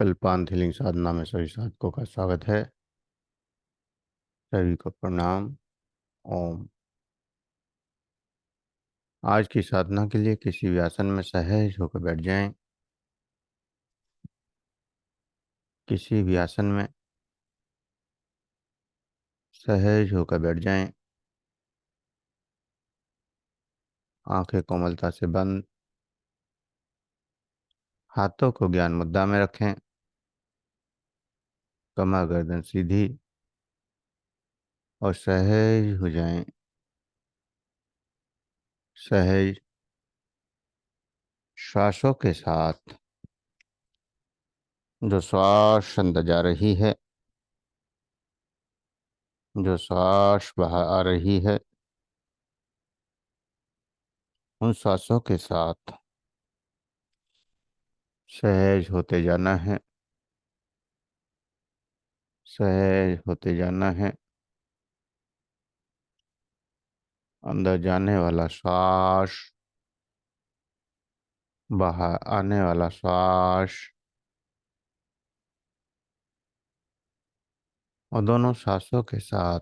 कल्पांत healing साधना में सभी साधकों का स्वागत है। सभी को प्रणाम। ओम। आज की साधना के लिए किसी भी आसन में सहज होकर बैठ जाएं। किसी भी आसन में सहज होकर बैठ जाएं। आंखें कोमलता से बंद। हाथों को ज्ञान मुद्रा में रखें। कमर गर्दन सीधी और सहज हो जाएं। सहज श्वासों के साथ जो श्वास अंदर जा रही है, जो श्वास बाहर आ रही है, उन श्वासों के साथ सहज होते जाना है। सहज होते जाना है। अंदर जाने वाला श्वास, बाहर आने वाला श्वास, और दोनों सांसों के साथ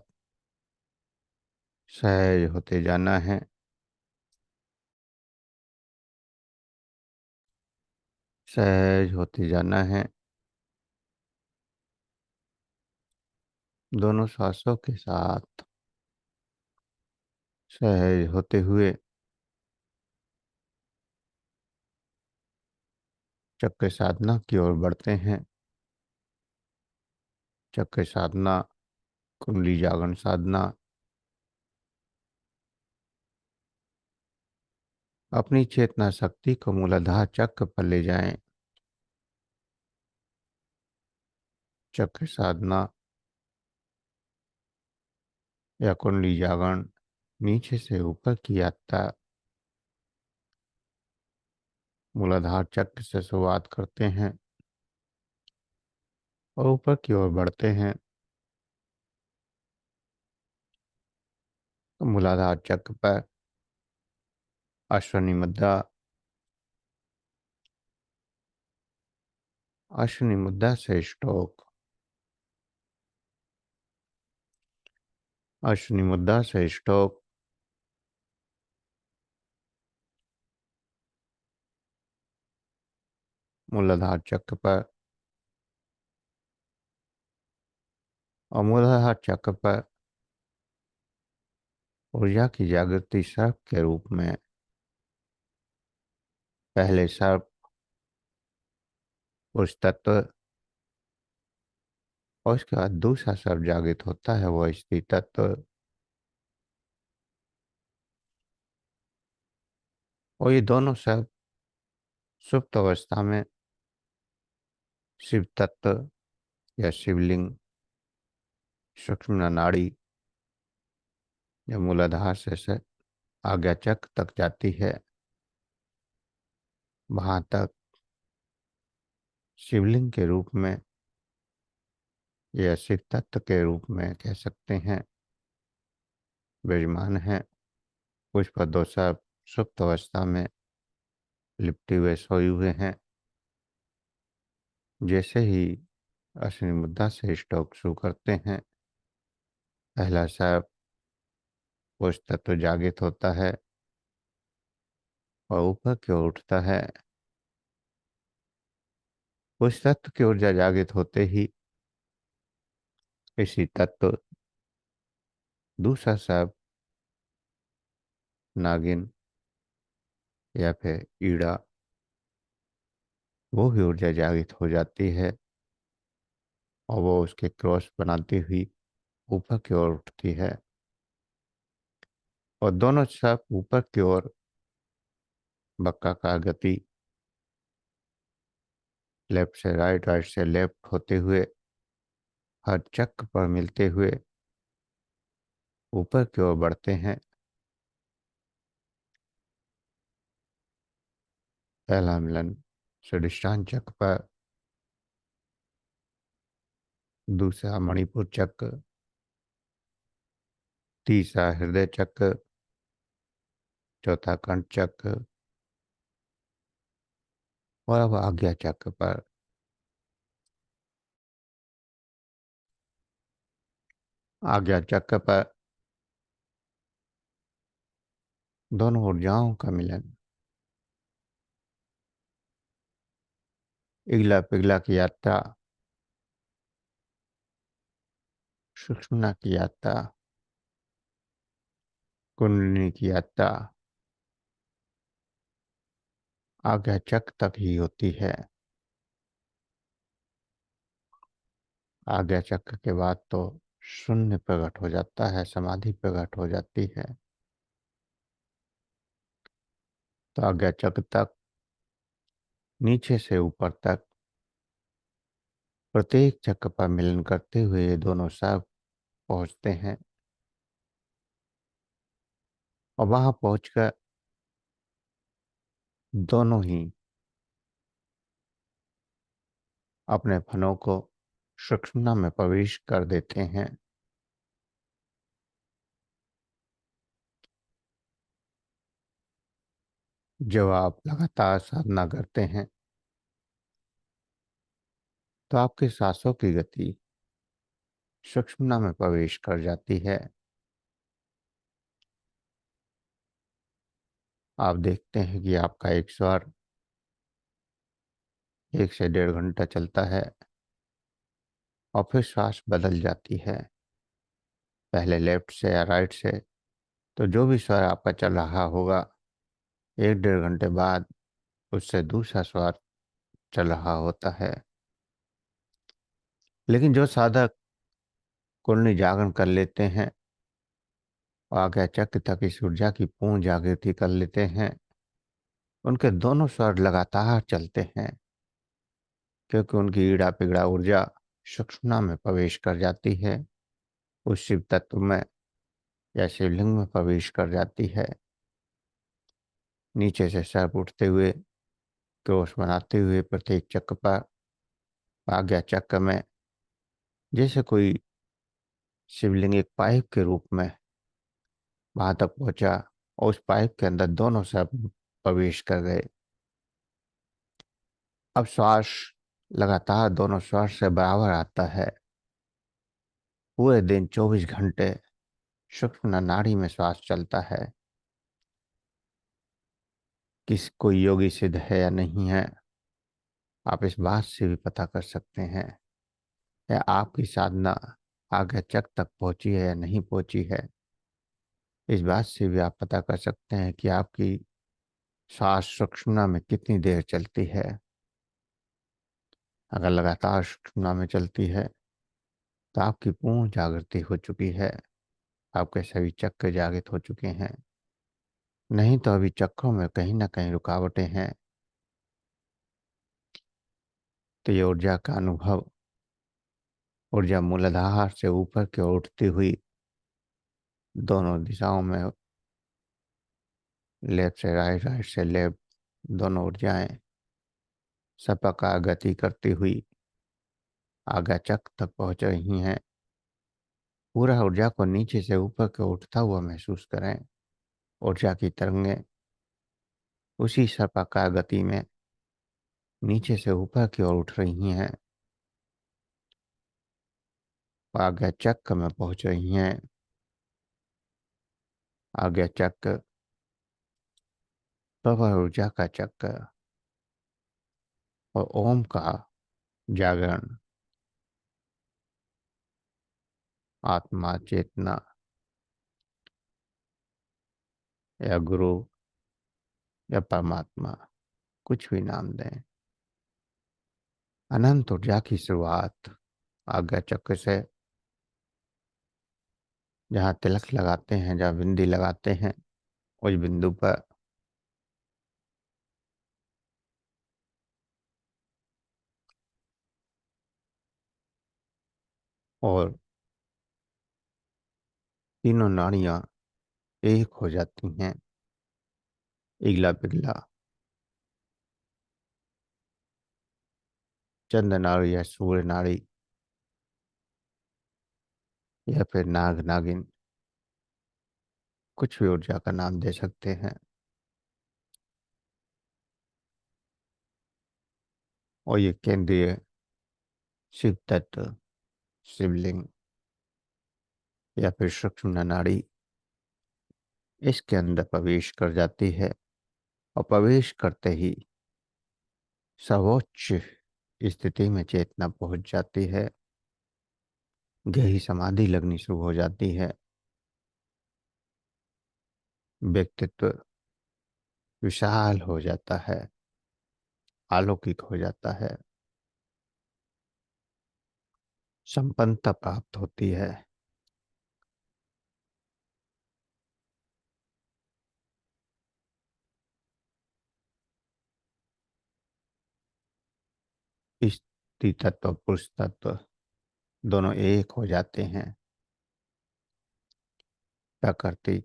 सहज होते जाना है। सहज होते जाना है। दोनों सांसों के साथ सहज होते हुए चक्र साधना की ओर बढ़ते हैं। चक्र साधना, कुंडली जागरण साधना। अपनी चेतना शक्ति को मूलाधार चक्र पर ले जाएं। चक्र साधना या कुंडली जागरण नीचे से ऊपर की यात्रा मूलाधार चक्र से शुरुआत करते हैं और ऊपर की ओर बढ़ते हैं। तो मूलाधार चक्र पर अश्वनी मुद्रा। अश्वनी मुद्रा से स्ट्रोक। अश्वनी मुद्रा से स्ट्रोक। मूलाधार चक्र पर और मूलाधार चक्र पर ऊर्जा की जागृति सर्प के रूप में पहले सर्प उस तत्व और उसके बाद दूसरा सर्प जागृत होता है, वो स्त्री तत्व। और ये दोनों सर्प सुप्त अवस्था में शिव तत्व या शिवलिंग, सूक्ष्म नाड़ी या मूलाधार से आज्ञा चक्र तक जाती है, वहां तक शिवलिंग के रूप में या शिव तत्व के रूप में कह सकते हैं विराजमान है। उस पर दो सर्प सुप्त अवस्था में लिपटे हुए सोए हुए हैं। जैसे ही अश्विनी मुद्रा से स्ट्रोक शुरू करते हैं, पहला सर्प उस तत्व जागृत होता है और ऊपर की ओर उठता है। उस तत्व की ऊर्जा जागृत होते ही इसी तत्व दूसरा सर्प नागिन या फिर ईड़ा, वो भी ऊर्जा जागृत हो जाती है और वो उसके क्रॉस बनाती हुई ऊपर की ओर उठती है। और दोनों सर्प ऊपर की ओर बक्काकार गति, लेफ्ट से राइट, राइट से लेफ्ट होते हुए हर चक्र पर मिलते हुए ऊपर की ओर बढ़ते हैं। पहला मिलन स्वादिष्टान चक्र पर, दूसरा मणिपुर चक्र, तीसरा हृदय चक्र, चौथा कंठ चक्र, और अब आज्ञा चक्र पर। आज्ञा चक्र पर दोनों ऊर्जाओं का मिलन, इगला पिघला की यात्रा, सुषुम्ना की यात्रा, कुंडलिनी की यात्रा आज्ञा चक्र तक ही होती है। आज्ञा चक्र के बाद तो शून्य प्रकट हो जाता है, समाधि प्रकट हो जाती है। तो आज्ञा चक्र तक, नीचे से ऊपर तक प्रत्येक चक्र पर मिलन करते हुए ये दोनों सब पहुंचते हैं। और वहां पहुंचकर दोनों ही अपने फनों को सुषुम्ना में प्रवेश कर देते हैं। जब आप लगातार साधना करते हैं तो आपकी सांसों की गति सुषुम्ना में प्रवेश कर जाती है। आप देखते हैं कि आपका एक स्वर 1 से 1.5 घंटा चलता है और फिर श्वास बदल जाती है, पहले लेफ्ट से या राइट से। तो जो भी स्वर आपका चल रहा होगा, 1-1.5 घंटे बाद उससे दूसरा स्वर चल रहा होता है। लेकिन जो साधक कुंडली जागरण कर लेते हैं और आज्ञा चक्र तक इस ऊर्जा की पूर्ण जागृति कर लेते हैं, उनके दोनों स्वर लगातार चलते हैं, क्योंकि उनकी ईड़ा पिगड़ा ऊर्जा सुषुम्ना में प्रवेश कर जाती है, उस शिव तत्व में या शिवलिंग में प्रवेश कर जाती है। नीचे से सर्प उठते हुए, क्रॉस बनाते हुए प्रत्येक चक्र पर, आज्ञा चक्र में जैसे कोई शिवलिंग एक पाइप के रूप में वहां तक पहुंचा और उस पाइप के अंदर दोनों सर्प प्रवेश कर गए। अब श्वास लगातार दोनों श्वास से बराबर आता है। पूरे दिन 24 घंटे सूक्ष्म नाड़ी में श्वास चलता है। किस कोई योगी सिद्ध है या नहीं है, आप इस बात से भी पता कर सकते हैं, या आपकी साधना आगे चक तक पहुंची है या नहीं पहुंची है। इस बात से भी आप पता कर सकते हैं कि आपकी श्वास सुषुम्ना में कितनी देर चलती है। अगर लगातार सुषुम्ना में चलती है तो आपकी पूर्ण जागृति हो चुकी है, आपके सभी चक्र जागृत हो चुके हैं। नहीं तो अभी चक्रों में कहीं ना कहीं रुकावटें हैं। तो ये ऊर्जा का अनुभव, ऊर्जा मूलाधार से ऊपर की ओर उठती हुई दोनों दिशाओं में, लेफ्ट से राइट, राइट से लेफ्ट, दोनों ऊर्जाएं सपका गति करती हुई आगा चक्र तक पहुंच रही हैं। पूरा ऊर्जा को नीचे से ऊपर की ओर उठता हुआ महसूस करें। ऊर्जा की तरंगें उसी सपका गति में नीचे से ऊपर की ओर उठ रही हैं, आगे चक्र में पहुंच रही हैं। आगे चक्र प्रबल ऊर्जा का चक्र और ओम का जागरण, आत्मा, चेतना या गुरु या परमात्मा, कुछ भी नाम दें, अनंत ऊर्जा की शुरुआत आज्ञा चक्र से। जहाँ तिलक लगाते हैं, जहाँ बिंदी लगाते हैं, उस बिंदु पर और तीनों नाड़ियां एक हो जाती हैं, इगला पिघला। चंद्र नाड़ी या सूर्य नाड़ी या फिर नाग नागिन, कुछ भी ऊर्जा का नाम दे सकते हैं। और ये केंद्रीय शिव तत्व, शिवलिंग या फिर सूक्ष्म नाड़ी इसके अंदर प्रवेश कर जाती है, और प्रवेश करते ही सर्वोच्च स्थिति में चेतना पहुंच जाती है। गहरी समाधि लगनी शुरू हो जाती है। व्यक्तित्व विशाल हो जाता है, अलौकिक हो जाता है, संपन्नता प्राप्त होती है। स्त्री तत्व पुरुष तत्व दोनों एक हो जाते हैं। प्रकृति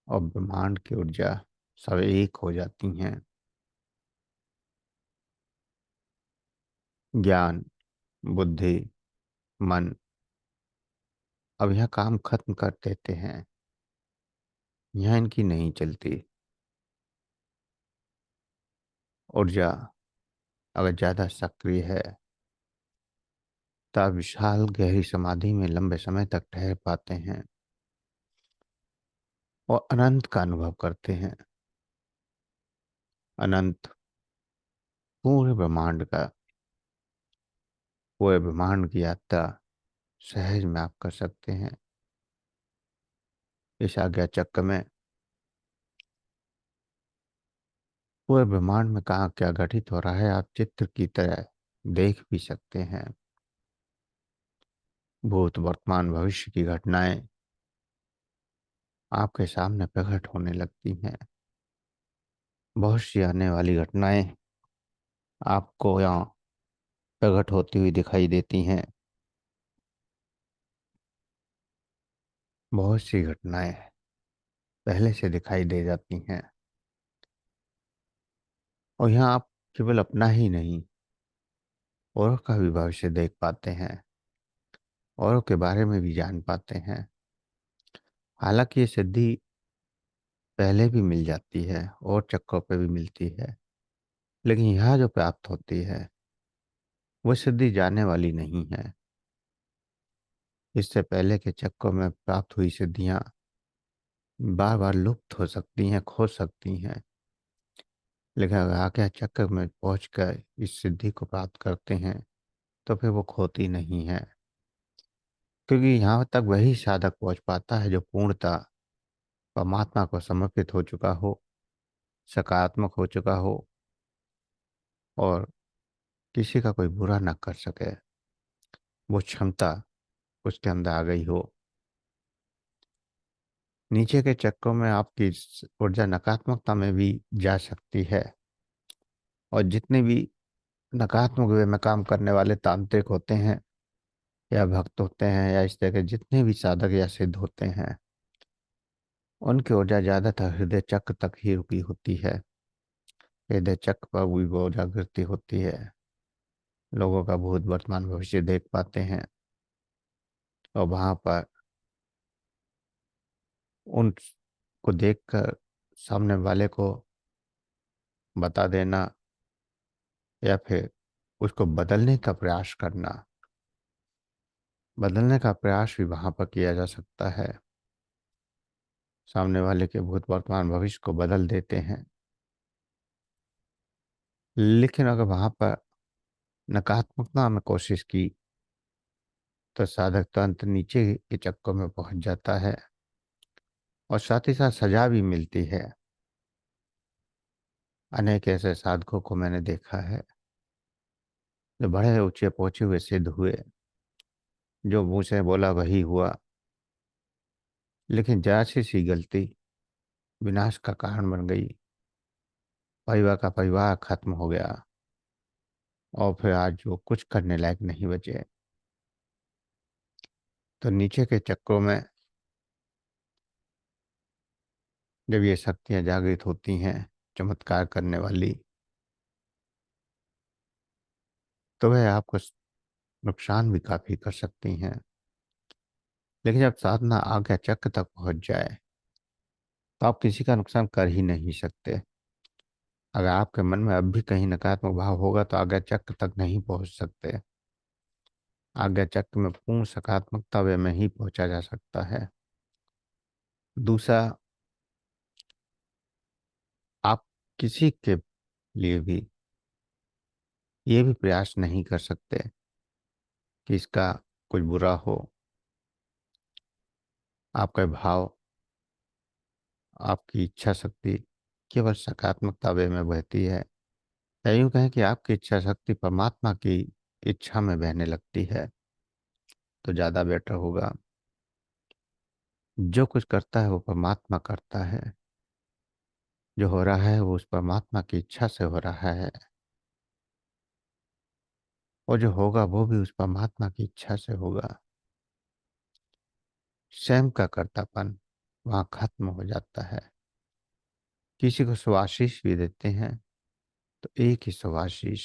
और ब्रह्मांड की ऊर्जा सब एक हो जाती हैं। ज्ञान, बुद्धि, मन अब यह काम खत्म कर देते हैं। यह इनकी नहीं चलती। ऊर्जा अगर ज्यादा सक्रिय है तब विशाल गहरी समाधि में लंबे समय तक ठहर पाते हैं और अनंत का अनुभव करते हैं। अनंत पूरे ब्रह्मांड का, पूरे ब्रह्मांड की यात्रा सहज में आप कर सकते हैं। इस आज्ञा चक्र में पूरे ब्रह्मांड में कहाँ क्या घटित हो रहा है आप चित्र की तरह देख भी सकते हैं। भूत, वर्तमान, भविष्य की घटनाएं आपके सामने प्रकट होने लगती हैं। बहुत सी आने वाली घटनाएं आपको यहाँ प्रकट होती हुई दिखाई देती हैं। बहुत सी घटनाएं पहले से दिखाई दे जाती हैं, और यहाँ आप केवल अपना ही नहीं औरों का भी भविष्य देख पाते हैं, औरों के बारे में भी जान पाते हैं। हालांकि ये सिद्धि पहले भी मिल जाती है और चक्रों पे भी मिलती है, लेकिन यहाँ जो प्राप्त होती है वो सिद्धि जाने वाली नहीं है। इससे पहले के चक्रों में प्राप्त हुई सिद्धियां बार बार लुप्त हो सकती हैं, खो सकती हैं, लेकिन अगर आज्ञा चक्र में पहुंचकर इस सिद्धि को प्राप्त करते हैं तो फिर वो खोती नहीं है। क्योंकि यहाँ तक वही साधक पहुंच पाता है जो पूर्णतः परमात्मा को समर्पित हो चुका हो, सकारात्मक हो चुका हो, और किसी का कोई बुरा न कर सके, वो क्षमता उसके अंदर आ गई हो। नीचे के चक्रों में आपकी ऊर्जा नकारात्मकता में भी जा सकती है, और जितने भी नकारात्मक वे में काम करने वाले तांत्रिक होते हैं या भक्त होते हैं या इस तरह के जितने भी साधक या सिद्ध होते हैं, उनकी ऊर्जा ज्यादातर हृदय चक्र तक ही रुकी होती है। हृदय चक्र पर भी वो जागृति होती है। लोगों का भूत, वर्तमान, भविष्य देख पाते हैं, और वहां पर उनको देखकर सामने वाले को बता देना या फिर उसको बदलने का प्रयास करना, बदलने का प्रयास भी वहां पर किया जा सकता है। सामने वाले के भूत, वर्तमान, भविष्य को बदल देते हैं, लेकिन अगर वहां पर नकारात्मकता में कोशिश की तो साधक तंत्र नीचे के चक्कर में पहुंच जाता है, और साथ ही साथ सजा भी मिलती है। अनेक ऐसे साधकों को मैंने देखा है जो बड़े ऊंचे पहुंचे हुए सिद्ध हुए, जो मुंह से बोला वही हुआ, लेकिन जरा सी गलती विनाश का कारण बन गई। परिवार का परिवार खत्म हो गया, और फिर आज वो कुछ करने लायक नहीं बचे। तो नीचे के चक्रों में जब ये शक्तियां जागृत होती हैं चमत्कार करने वाली, तो वह आपको नुकसान भी काफी कर सकती हैं। लेकिन जब साधना आज्ञा चक्र तक पहुंच जाए तो आप किसी का नुकसान कर ही नहीं सकते। अगर आपके मन में अब भी कहीं नकारात्मक भाव होगा तो आज्ञा चक्र तक नहीं पहुंच सकते। आज्ञा चक्र में पूर्ण सकारात्मकता वे में ही पहुंचा जा सकता है। दूसरा, आप किसी के लिए भी ये भी प्रयास नहीं कर सकते कि इसका कुछ बुरा हो। आपका भाव, आपकी इच्छा शक्ति केवल सकारात्मकता वे में बहती है, या यूं कहें कि आपकी इच्छा शक्ति परमात्मा की इच्छा में बहने लगती है, तो ज्यादा बेटर होगा। जो कुछ करता है वो परमात्मा करता है, जो हो रहा है वो उस परमात्मा की इच्छा से हो रहा है, और जो होगा वो भी उस परमात्मा की इच्छा से होगा। स्वयं का कर्तापन वहां खत्म हो जाता है। किसी को शुभाशीष भी देते हैं तो एक ही शुभाशीष,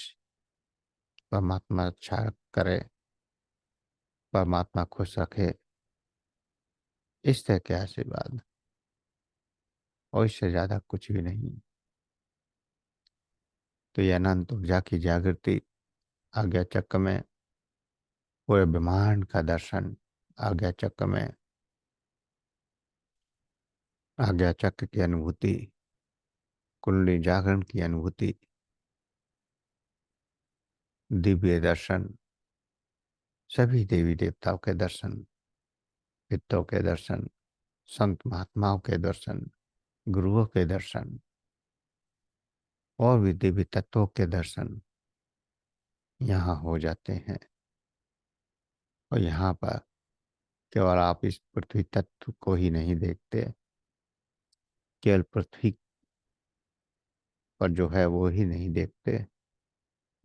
परमात्मा अच्छा करे, परमात्मा खुश रखे, इस तरह के आशीर्वाद, और इससे ज्यादा कुछ भी नहीं। तो ये अनंत ऊर्जा की जागृति, आज्ञा चक्र में पूरे ब्रह्मांड का दर्शन, आज्ञा चक्र में आज्ञा चक्र की अनुभूति, कुंडली जागरण की अनुभूति, दिव्य दर्शन, सभी देवी देवताओं के दर्शन, पितरों के दर्शन, संत महात्माओं के दर्शन, गुरुओं के दर्शन, और भी दिव्य तत्वों के दर्शन यहाँ हो जाते हैं। और यहाँ पर केवल आप इस पृथ्वी तत्व को ही नहीं देखते, केवल पृथ्वी पर जो है वो ही नहीं देखते,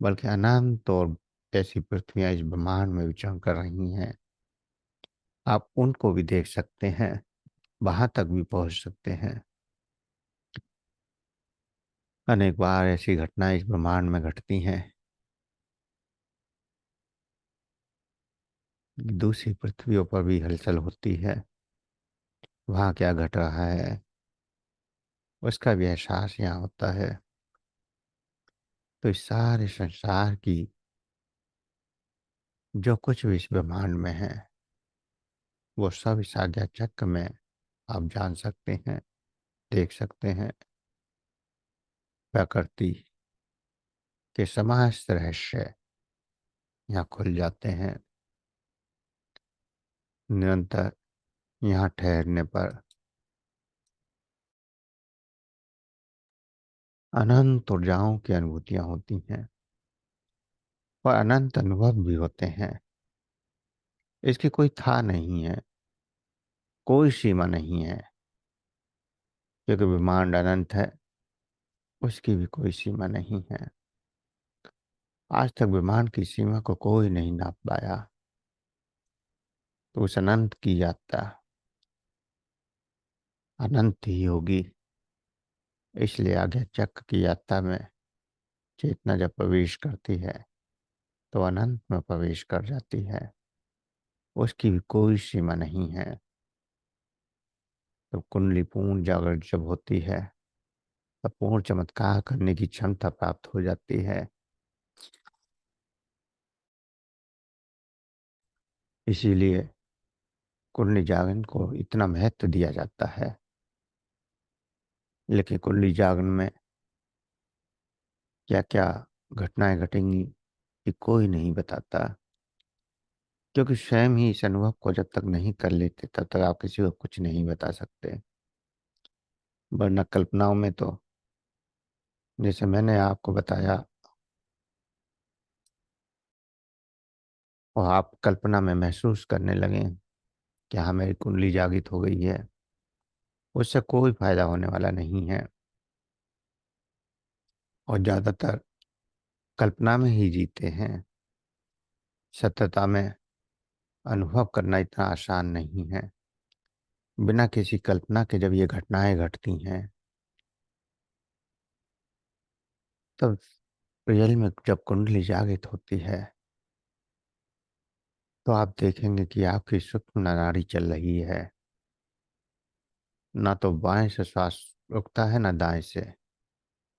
बल्कि अनंत और ऐसी पृथ्वियां इस ब्रह्मांड में विचरण कर रही हैं, आप उनको भी देख सकते हैं, वहां तक भी पहुंच सकते हैं। अनेक बार ऐसी घटनाएं इस ब्रह्मांड में घटती हैं, दूसरी पृथ्वियों पर भी हलचल होती है, वहां क्या घट रहा है उसका भी एहसास यहाँ होता है। तो इस सारे संसार की जो कुछ भी इस ब्रह्मांड में है, वो सब इस आज्ञा चक्र में आप जान सकते हैं, देख सकते हैं। प्रकृति के समस्त रहस्य यहाँ खुल जाते हैं। निरंतर यहाँ ठहरने पर अनंत ऊर्जाओं की अनुभूतियां होती हैं, और अनंत अनुभव भी होते हैं। इसकी कोई था नहीं है, कोई सीमा नहीं है, क्योंकि ब्रह्मांड अनंत है, उसकी भी कोई सीमा नहीं है। आज तक ब्रह्मांड की सीमा को कोई नहीं नाप पाया। तो उस अनंत की यात्रा अनंत ही होगी। इसलिए आज्ञा चक्र की यात्रा में चेतना जब प्रवेश करती है तो अनंत में प्रवेश कर जाती है, उसकी भी कोई सीमा नहीं है। तो कुंडली पूर्ण जागृत जब होती है, तब पूर्ण चमत्कार करने की क्षमता प्राप्त हो जाती है। इसीलिए कुंडली जागरण को इतना महत्व दिया जाता है। लेकिन कुंडली जागरण में क्या क्या घटनाएं घटेंगी ये कोई नहीं बताता, क्योंकि स्वयं ही इस अनुभव को जब तक नहीं कर लेते तब तक आप किसी को कुछ नहीं बता सकते। वरना कल्पनाओं में तो, जैसे मैंने आपको बताया, और आप कल्पना में महसूस करने लगे कि हाँ मेरी कुंडली जागृत हो गई है, उससे कोई फायदा होने वाला नहीं है। और ज्यादातर कल्पना में ही जीते हैं। सत्यता में अनुभव करना इतना आसान नहीं है। बिना किसी कल्पना के जब ये घटनाएं घटती हैं, तब रियल में जब कुंडली जागृत होती है, तो आप देखेंगे कि आपकी सूक्ष्म नाड़ी चल रही है। ना तो बाएं से श्वास रुकता है ना दाएं से।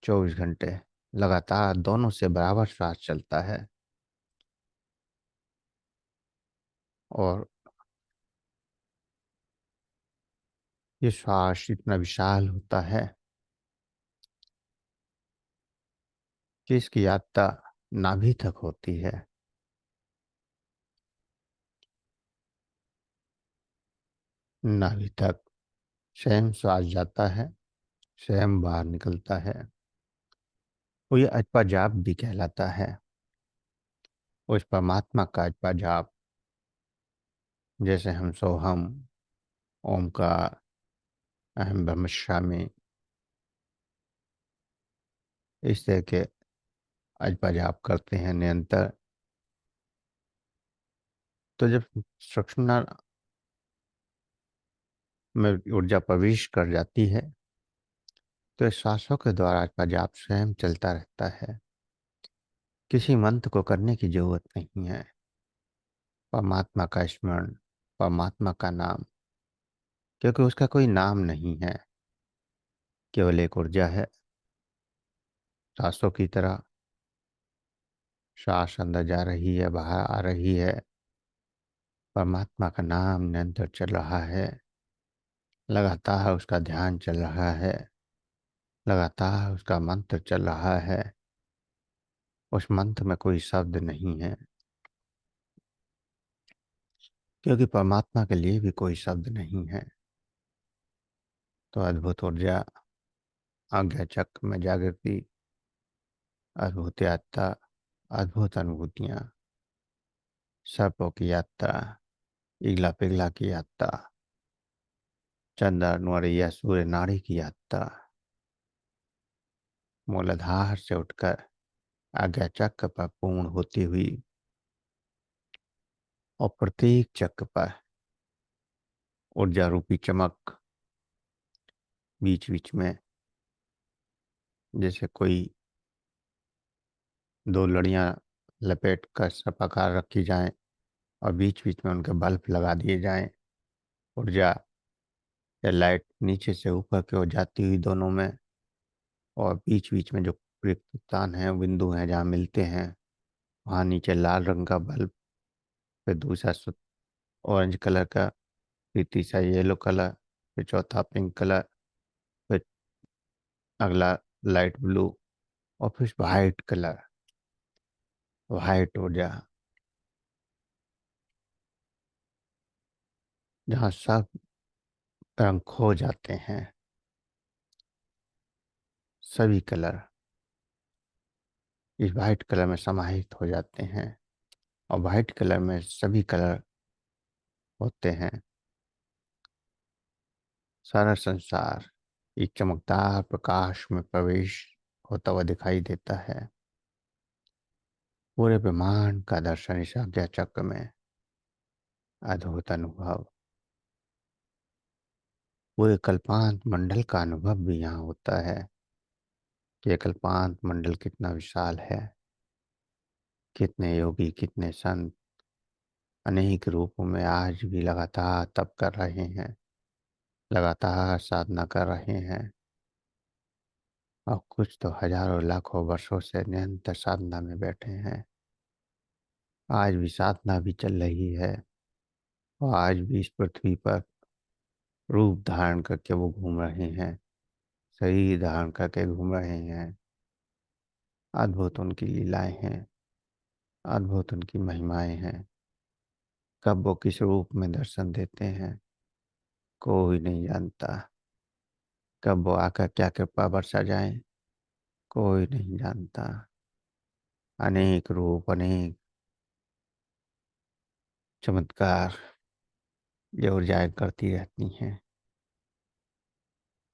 24 घंटे लगातार दोनों से बराबर श्वास चलता है। और ये श्वास इतना विशाल होता है कि इसकी यात्रा नाभि तक होती है। नाभि तक स्वयं श्वास जाता है, स्वयं बाहर निकलता है। वो ये अजपा जाप भी कहलाता है। उस परमात्मा का अजपा जाप, जैसे हम सोहम, ओमकार, अहम ब्रह्मस्वामी, इस तरह के अजपा जाप करते हैं निरंतर। तो जब सुषुम्ना में ऊर्जा प्रवेश कर जाती है तो इस श्वासों के द्वारा अजपा जाप स्वयं चलता रहता है। किसी मंत्र को करने की जरूरत नहीं है। परमात्मा का स्मरण, परमात्मा का नाम, क्योंकि उसका कोई नाम नहीं है, केवल एक ऊर्जा है। सांसों की तरह सांस अंदर जा रही है, बाहर आ रही है। परमात्मा का नाम निरंतर चल रहा है, लगातार उसका ध्यान चल रहा है, लगातार उसका मंत्र चल रहा है। उस मंत्र में कोई शब्द नहीं है, क्योंकि परमात्मा के लिए भी कोई शब्द नहीं है। तो अद्भुत ऊर्जा, आज्ञा चक्र में जागृति, अद्भुत यात्रा, अद्भुत अनुभूतियां, सर्पों की यात्रा, इगला पिघला की यात्रा, चंद्र नौरिया सूर्य नाड़ी की यात्रा, मूलाधार से उठकर आज्ञा चक्र पर पूर्ण होती हुई, और प्रत्येक चक्र पर ऊर्जा रूपी चमक, बीच बीच में जैसे कोई दो लड़ियां लपेट कर सर्पाकार रखी जाएं और बीच बीच में उनके बल्ब लगा दिए जाएं। ऊर्जा या लाइट नीचे से ऊपर की ओर जाती हुई दोनों में, और बीच बीच में जो रिक्त स्थान है, बिंदु हैं जहाँ मिलते हैं, वहाँ नीचे लाल रंग का बल्ब, फिर दूसरा ऑरेंज कलर का, फिर तीसरा येलो कलर, फिर चौथा पिंक कलर, फिर अगला लाइट ब्लू, और फिर वाइट कलर, वाइट ऊर्जा, जहाँ सब रंग खो जाते हैं। सभी कलर इस वाइट कलर में समाहित हो जाते हैं, और वाइट कलर में सभी कलर होते हैं। सारा संसार एक चमकदार प्रकाश में प्रवेश होता हुआ दिखाई देता है। पूरे ब्रह्मांड का दर्शन इस आज्ञा चक्र में, अद्भुत अनुभव। पूरे कल्पांत मंडल का अनुभव भी यहाँ होता है कि ये कल्पांत मंडल कितना विशाल है, कितने योगी, कितने संत अनेक रूपों में आज भी लगातार तप कर रहे हैं, लगातार साधना कर रहे हैं, और कुछ तो हजारों लाखों वर्षों से निरंतर साधना में बैठे हैं। आज भी साधना भी चल रही है, और आज भी इस पृथ्वी पर रूप धारण करके वो घूम रहे हैं, शरीर धारण करके घूम रहे हैं। अद्भुत उनकी लीलाएं हैं, अद्भुत उनकी महिमाएं हैं। कब वो किस रूप में दर्शन देते हैं, कोई नहीं जानता। कब वो आकर क्या कृपा बरसा जाए, कोई नहीं जानता। अनेक रूप, अनेक चमत्कार ये ऊर्जाएं करती रहती हैं।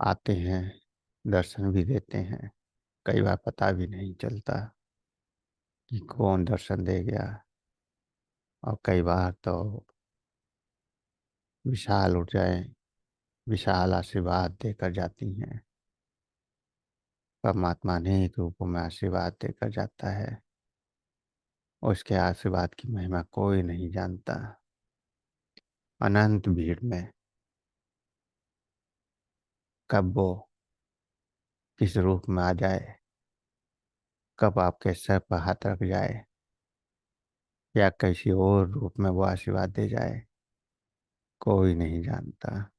आते हैं, दर्शन भी देते हैं। कई बार पता भी नहीं चलता कि कौन दर्शन दे गया, और कई बार तो विशाल ऊर्जाएं विशाल आशीर्वाद देकर जाती हैं। परमात्मा अनेक रूपों में आशीर्वाद देकर जाता है। उसके आशीर्वाद की महिमा कोई नहीं जानता। अनंत भीड़ में कब वो किस रूप में आ जाए, कब आपके सर पर हाथ रख जाए, या किसी और रूप में वो आशीर्वाद दे जाए, कोई नहीं जानता।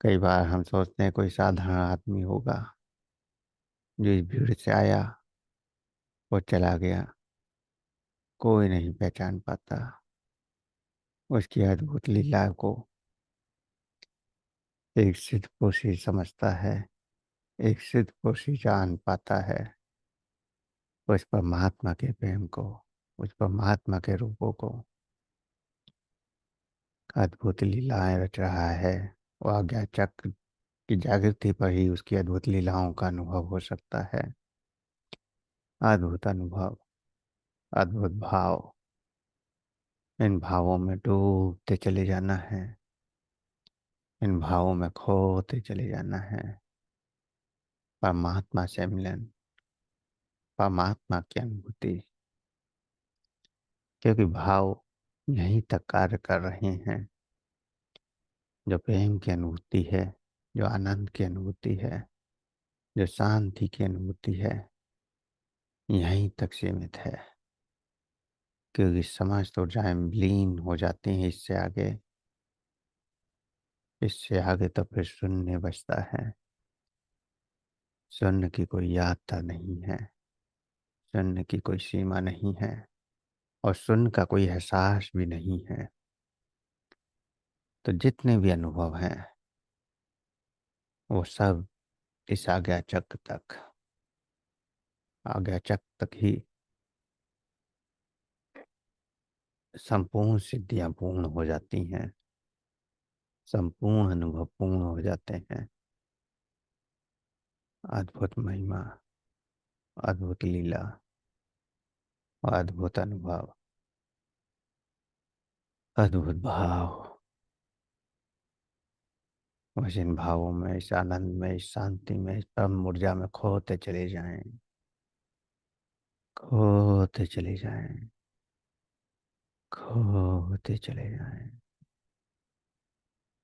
कई बार हम सोचते हैं कोई साधारण आदमी होगा जो इस भीड़ से आया, वो चला गया, कोई नहीं पहचान पाता। उसकी अद्भुत लीला को एक सिद्ध पुरुष ही समझता है, एक सिद्ध पुरुष ही जान पाता है। उस परमात्मा के प्रेम को, उस परमात्मा के रूपों को, अद्भुत लीलाएं रच रहा है। वो आज्ञा चक्र की जागृति पर ही उसकी अद्भुत लीलाओं का अनुभव हो सकता है। अद्भुत अनुभव, अद्भुत भाव, इन भावों में डूबते चले जाना है, इन भावों में खोते चले जाना है। परमात्मा से मिलन, परमात्मा की अनुभूति, क्योंकि भाव यहीं तक कार्य कर रहे हैं। जो प्रेम की अनुभूति है, जो आनंद की अनुभूति है, जो शांति की अनुभूति है, यहीं तक सीमित है। क्योंकि समस्त ऊर्जाएं विलीन हो जाती हैं। इससे आगे तो फिर शून्य बचता है। शून्य की कोई यात्रा नहीं है, शून्य की कोई सीमा नहीं है, और शून्य का कोई एहसास भी नहीं है। तो जितने भी अनुभव हैं वो सब इस आज्ञा चक्र तक ही संपूर्ण सिद्धियां पूर्ण हो जाती हैं, संपूर्ण अनुभव पूर्ण हो जाते हैं। अद्भुत महिमा, अद्भुत लीला और अद्भुत अनुभव, अद्भुत भाव। बस इन भावों में, इस आनंद में, इस शांति में, इस परम ऊर्जा में खोते चले जाएं, खोते चले जाएं, खोते चले जाएं,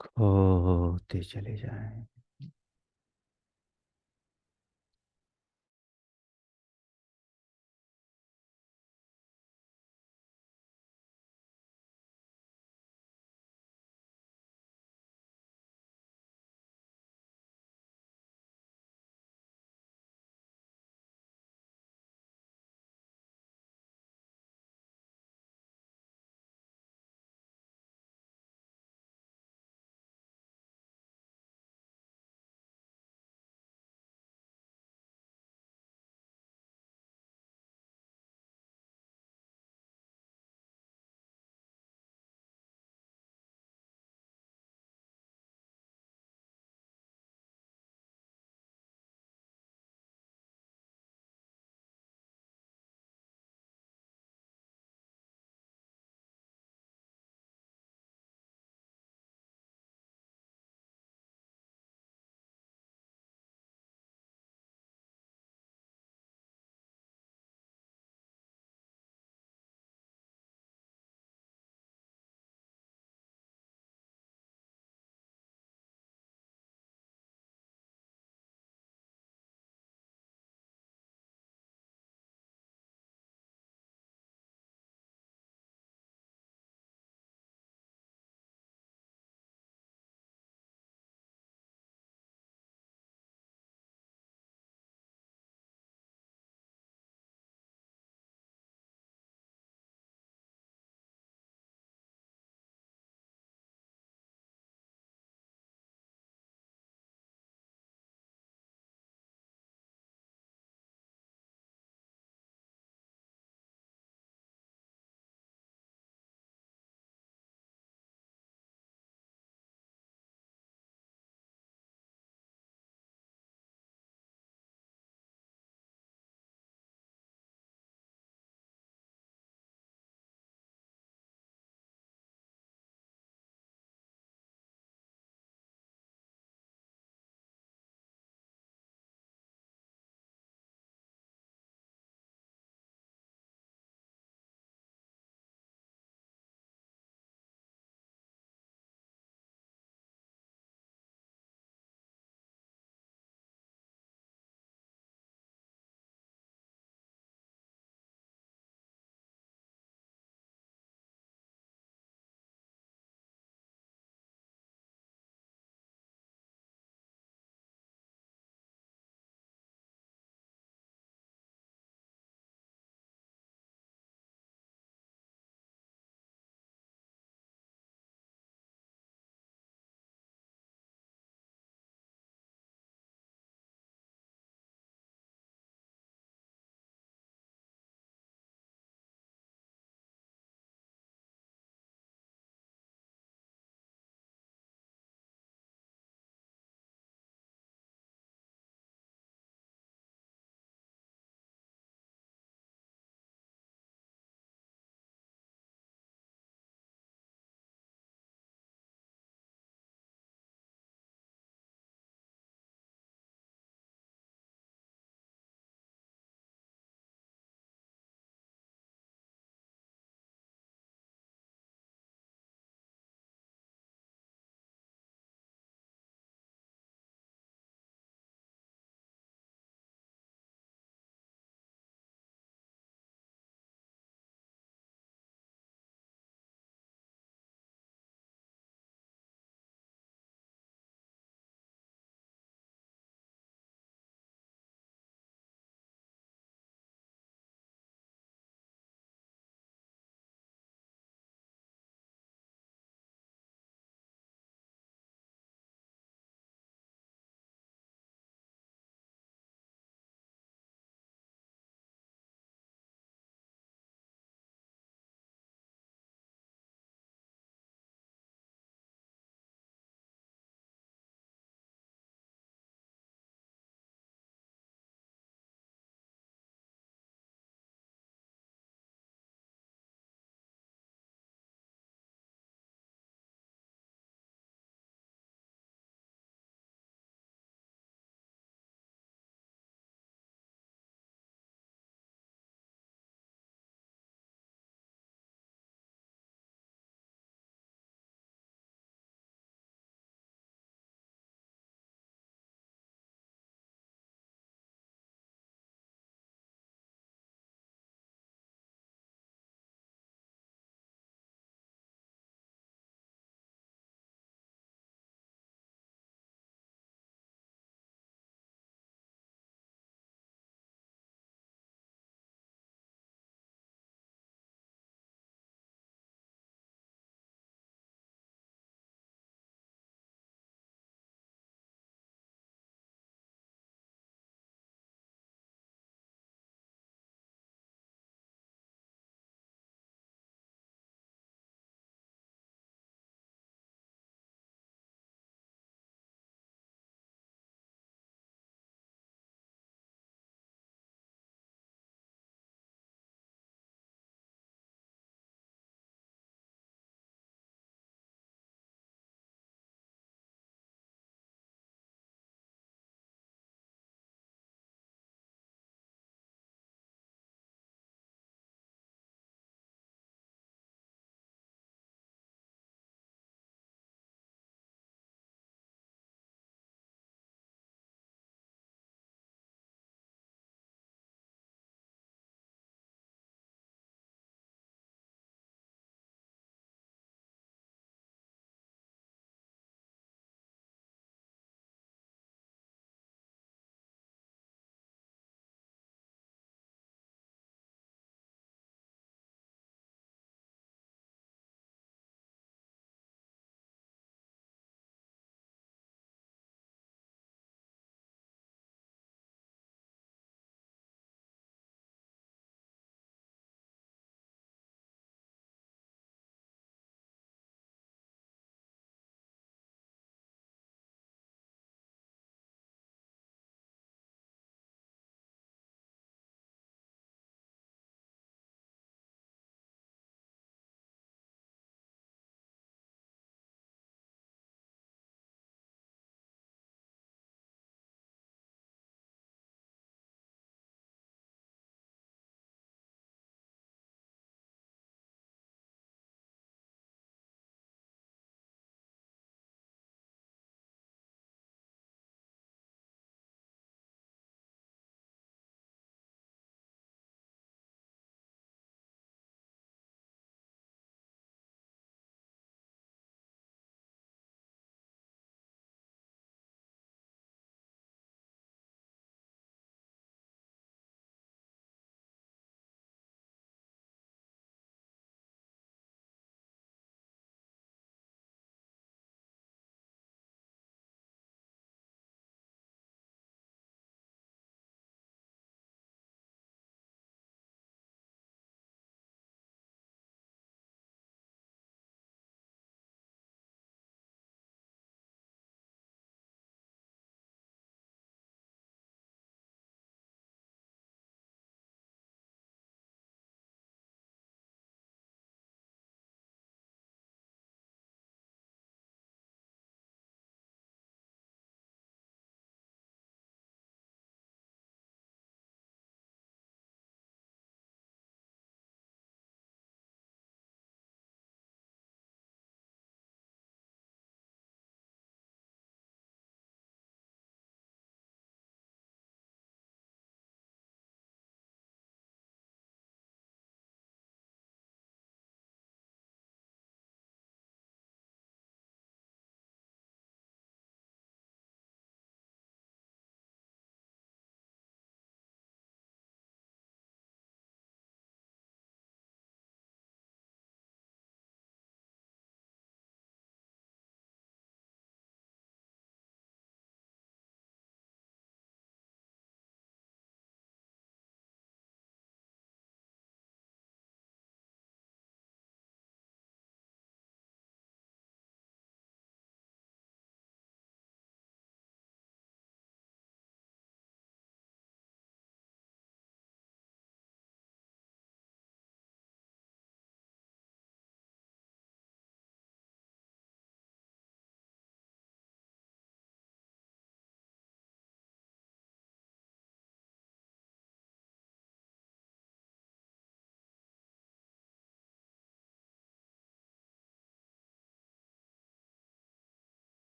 खोते चले जाएं।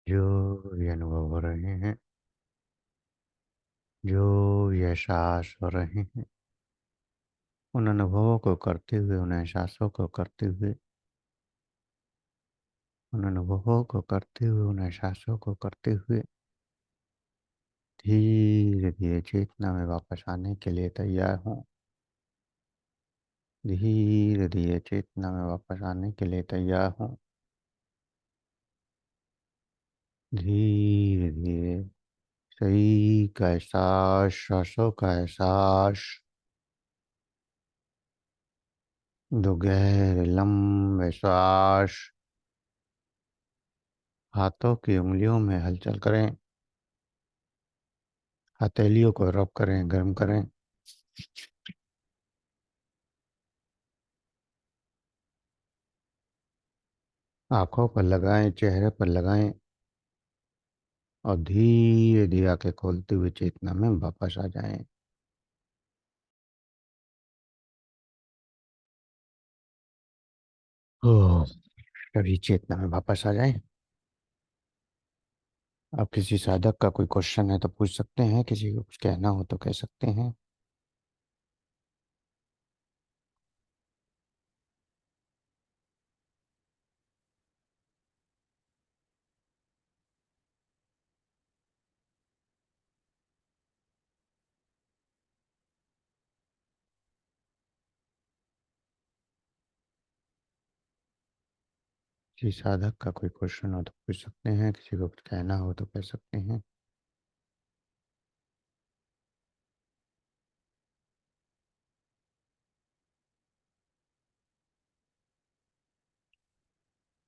जो ये अनुभव हो रहे हैं, जो ये एहसास हो रहे हैं, उन अनुभवों को करते हुए, उन एहसासों को करते हुए, उन अनुभवों को करते हुए, उन एहसासों को करते हुए धीरे धीरे चेतना में वापस आने के लिए तैयार हूँ। धीरे धीरे चेतना में वापस आने के लिए तैयार हूँ। धीरे धीरे सही का एहसास, श्वासों का एहसास, दो गहरे लंबे श्वास। हाथों की उंगलियों में हलचल करें, हथेलियों को रब करें, गर्म करें। आंखों पर लगाएं, चेहरे पर लगाएं और धीरे धीरे आंखें खोलते हुए चेतना में वापस आ जाएं। ओह, तभी चेतना में वापस आ जाएं। अब किसी साधक का कोई क्वेश्चन है तो पूछ सकते हैं, किसी को कुछ कहना हो तो कह सकते हैं। किसी साधक का कोई क्वेश्चन हो तो पूछ सकते हैं, किसी को कुछ कहना हो तो कह सकते हैं।